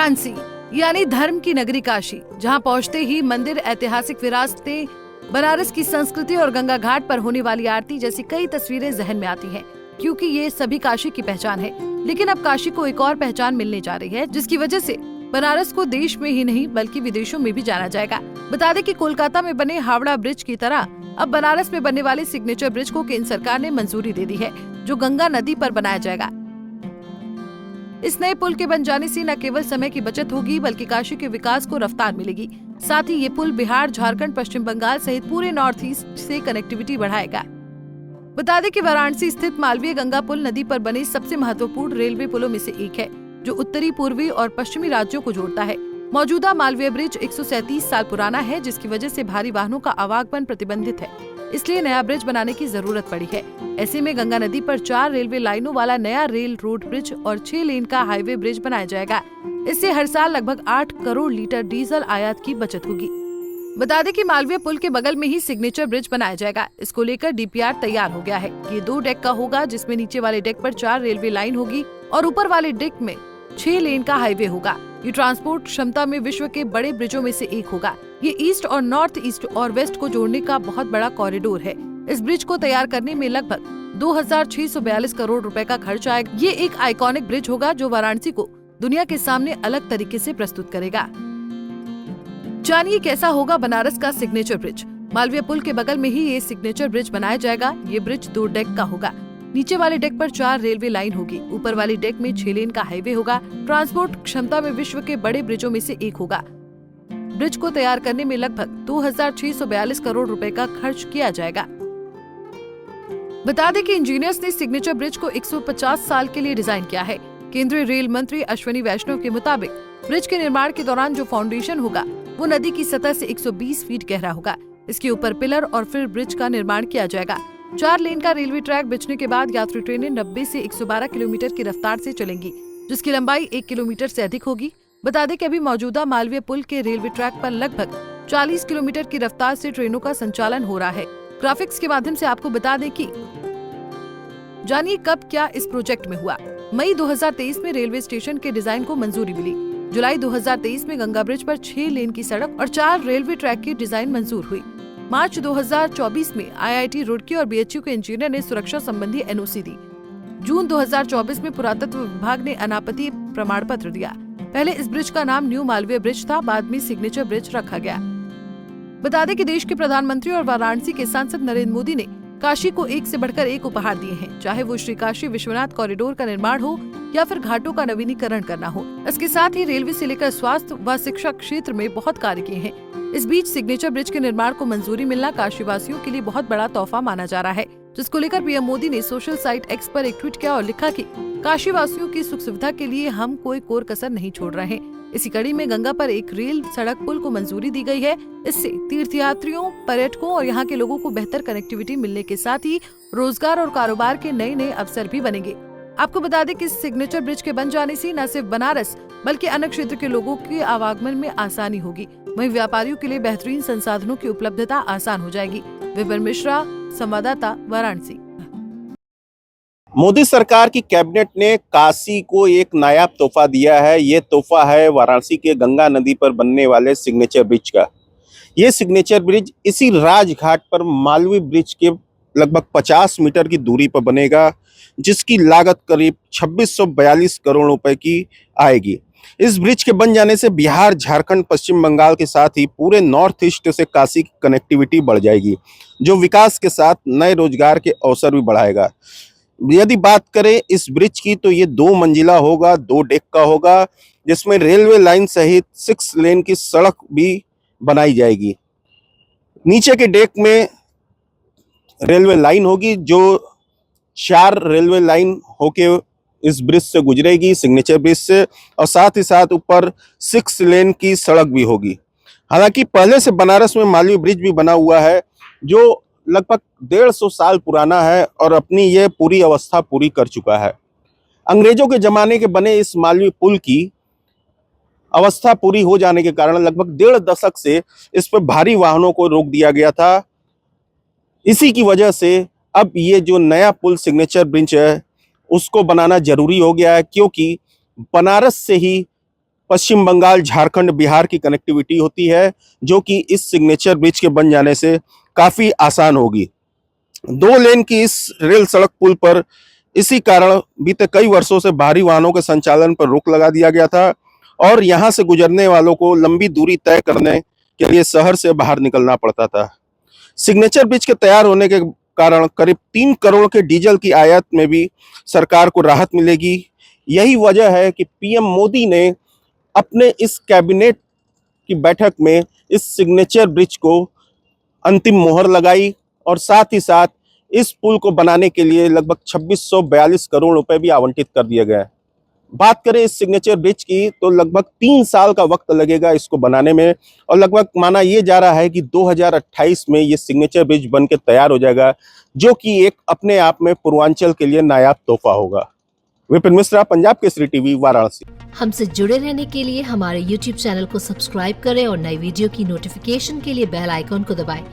वाराणसी यानी धर्म की नगरी काशी, जहां पहुंचते ही मंदिर, ऐतिहासिक विरासतें, बनारस की संस्कृति और गंगा घाट पर होने वाली आरती जैसी कई तस्वीरें जहन में आती हैं, क्योंकि ये सभी काशी की पहचान है। लेकिन अब काशी को एक और पहचान मिलने जा रही है, जिसकी वजह से बनारस को देश में ही नहीं बल्कि विदेशों में भी जाना जाएगा। बता दें कि कोलकाता में बने हावड़ा ब्रिज की तरह अब बनारस में बनने वाले सिग्नेचर ब्रिज को केंद्र सरकार ने मंजूरी दे दी है, जो गंगा नदी पर बनाया जाएगा। इस नए पुल के बन जाने से न केवल समय की बचत होगी, बल्कि काशी के विकास को रफ्तार मिलेगी। साथ ही ये पुल बिहार, झारखंड, पश्चिम बंगाल सहित पूरे नॉर्थ ईस्ट से कनेक्टिविटी बढ़ाएगा। बता दें कि वाराणसी स्थित मालवीय गंगा पुल नदी पर बने सबसे महत्वपूर्ण रेलवे पुलों में से एक है, जो उत्तरी, पूर्वी और पश्चिमी राज्यों को जोड़ता है। मौजूदा मालवीय ब्रिज 137 साल पुराना है, जिसकी वजह से भारी वाहनों का आवागमन प्रतिबंधित है, इसलिए नया ब्रिज बनाने की जरूरत पड़ी है। ऐसे में गंगा नदी पर 4 रेलवे लाइनों वाला नया रेल रोड ब्रिज और 6 लेन का हाईवे ब्रिज बनाया जाएगा। इससे हर साल लगभग 8 करोड़ लीटर डीजल आयात की बचत होगी। बता दें कि मालवीय पुल के बगल में ही सिग्नेचर ब्रिज बनाया जाएगा। इसको लेकर डीपीआर तैयार हो गया है। ये 2 डेक का होगा, जिसमें नीचे वाले डेक पर 4 रेलवे लाइन होगी और ऊपर वाले डेक में 6 लेन का हाईवे होगा। ये ट्रांसपोर्ट क्षमता में विश्व के बड़े ब्रिजों में से एक होगा। ये ईस्ट और नॉर्थ ईस्ट और वेस्ट को जोड़ने का बहुत बड़ा कॉरिडोर है। इस ब्रिज को तैयार करने में लगभग 2642 करोड़ रुपए का खर्च आएगा। ये एक आइकॉनिक ब्रिज होगा, जो वाराणसी को दुनिया के सामने अलग तरीके से प्रस्तुत करेगा। जानिए कैसा होगा बनारस का सिग्नेचर ब्रिज। मालवीय पुल के बगल में ही ये सिग्नेचर ब्रिज बनाया जाएगा। ये ब्रिज 2 डेक का होगा। नीचे वाले डेक पर 4 रेलवे लाइन होगी। ऊपर वाले डेक में 6 लेन का हाईवे होगा। ट्रांसपोर्ट क्षमता में विश्व के बड़े ब्रिजों में से एक होगा। ब्रिज को तैयार करने में लगभग 2642 करोड़ रुपए का खर्च किया जाएगा। बता दें कि इंजीनियर्स ने सिग्नेचर ब्रिज को 150 साल के लिए डिजाइन किया है। केंद्रीय रेल मंत्री अश्विनी वैष्णव के मुताबिक ब्रिज के निर्माण के दौरान जो फाउंडेशन होगा वो नदी की सतह से 120 फीट गहरा होगा। इसके ऊपर पिलर और फिर ब्रिज का निर्माण किया जाएगा। 4 लेन का रेलवे ट्रैक बिछने के बाद यात्री ट्रेनें 90 से 112 किलोमीटर की रफ्तार से चलेंगी, जिसकी लंबाई 1 किलोमीटर से अधिक होगी। बता दें कि अभी मौजूदा मालवीय पुल के रेलवे ट्रैक पर लगभग 40 किलोमीटर की रफ्तार से ट्रेनों का संचालन हो रहा है। ग्राफिक्स के माध्यम से आपको बता दें कि जानिए कब क्या इस प्रोजेक्ट में हुआ। मई 2023 में रेलवे स्टेशन के डिजाइन को मंजूरी मिली। जुलाई 2023 में गंगा ब्रिज पर 6 लेन की सड़क और 4 रेलवे ट्रैक की डिजाइन मंजूर हुई। मार्च 2024 में IIT रुड़की और BHU के इंजीनियर ने सुरक्षा संबंधी NOC दी। जून 2024 में पुरातत्व विभाग ने अनापत्ति प्रमाण पत्र दिया। पहले इस ब्रिज का नाम न्यू मालवीय ब्रिज था, बाद में सिग्नेचर ब्रिज रखा गया। बता दें कि देश के प्रधानमंत्री और वाराणसी के सांसद नरेंद्र मोदी ने काशी को एक से बढ़कर एक उपहार दिए हैं, चाहे वो श्री काशी विश्वनाथ कॉरिडोर का निर्माण हो या फिर घाटों का नवीनीकरण करना हो। इसके साथ ही रेलवे से लेकर स्वास्थ्य व शिक्षा क्षेत्र में बहुत कार्य किए हैं। इस बीच सिग्नेचर ब्रिज के निर्माण को मंजूरी मिलना काशी वासियों के लिए बहुत बड़ा तोहफा माना जा रहा है, जिसको लेकर पीएम मोदी ने सोशल साइट एक्स पर एक ट्वीट किया और लिखा कि काशी वासियों की सुख सुविधा के लिए हम कोई कोर कसर नहीं छोड़ रहे हैं। इसी कड़ी में गंगा पर एक रेल सड़क पुल को मंजूरी दी गई है। इससे तीर्थयात्रियों, पर्यटकों और यहाँ के लोगों को बेहतर कनेक्टिविटी मिलने के साथ ही रोजगार और कारोबार के नए नए अवसर भी बनेंगे। आपको बता दें कि सिग्नेचर ब्रिज के बन जाने से न सिर्फ बनारस बल्कि अन्य क्षेत्र के लोगों के आवागमन में आसानी होगी, वहीं व्यापारियों के लिए बेहतरीन संसाधनों की उपलब्धता आसान हो जाएगी। विपिन मिश्रा, संवाददाता, वाराणसी। मोदी सरकार की कैबिनेट ने काशी को एक नायाब तोहफा दिया है। ये तोहफा है वाराणसी के गंगा नदी पर बनने वाले सिग्नेचर ब्रिज का। ये सिग्नेचर ब्रिज इसी राजघाट पर मालवीय ब्रिज के लगभग 50 मीटर की दूरी पर बनेगा, जिसकी लागत करीब 2642 करोड़ रुपए की आएगी। इस ब्रिज के बन जाने से बिहार, झारखंड, पश्चिम बंगाल के साथ ही पूरे नॉर्थ ईस्ट से काशी की कनेक्टिविटी बढ़ जाएगी, जो विकास के साथ नए रोजगार के अवसर भी बढ़ाएगा। यदि बात करें इस ब्रिज की, तो ये 2 मंजिला होगा, 2 डेक का होगा, जिसमें रेलवे लाइन सहित 6 लेन की सड़क भी बनाई जाएगी। नीचे के डेक में रेलवे लाइन होगी, जो 4 रेलवे लाइन होके इस ब्रिज से गुजरेगी, सिग्नेचर ब्रिज से, और साथ ही साथ ऊपर 6 लेन की सड़क भी होगी। हालांकि पहले से बनारस में मालवीय ब्रिज भी बना हुआ है, जो लगभग 150 साल पुराना है और अपनी ये पूरी अवस्था पूरी कर चुका है। अंग्रेजों के जमाने के बने इस मालवीय पुल की अवस्था पूरी हो जाने के कारण लगभग 1.5 दशक से इस पर भारी वाहनों को रोक दिया गया था। इसी की वजह से अब ये जो नया पुल सिग्नेचर ब्रिज है उसको बनाना जरूरी हो गया है, क्योंकि बनारस से ही पश्चिम बंगाल, झारखंड, बिहार की कनेक्टिविटी होती है, जो कि इस सिग्नेचर ब्रिज के बन जाने से काफी आसान होगी। 2 लेन की इस रेल सड़क पुल पर इसी कारण बीते कई वर्षों से भारी वाहनों के संचालन पर रोक लगा दिया गया था और यहां से गुजरने वालों को लंबी दूरी तय करने के लिए शहर से बाहर निकलना पड़ता था। सिग्नेचर ब्रिज के तैयार होने के कारण करीब 3 करोड़ के डीजल की आयात में भी सरकार को राहत मिलेगी। यही वजह है कि पीएम मोदी ने अपने इस कैबिनेट की बैठक में इस सिग्नेचर ब्रिज को अंतिम मोहर लगाई और साथ ही साथ इस पुल को बनाने के लिए लगभग 2642 करोड़ रुपए भी आवंटित कर दिए गए। बात करें इस सिग्नेचर ब्रिज की तो लगभग 3 साल का वक्त लगेगा इसको बनाने में और लगभग माना ये जा रहा है कि 2028 में ये सिग्नेचर ब्रिज बन के तैयार हो जाएगा, जो कि एक अपने आप में पूर्वांचल के लिए नायाब तोहफा होगा। विपिन मिश्रा, पंजाब केसरी टीवी, वाराणसी। हमसे जुड़े रहने के लिए हमारे YouTube चैनल को सब्सक्राइब करें और नई वीडियो की नोटिफिकेशन के लिए बेल आइकॉन को दबाएं।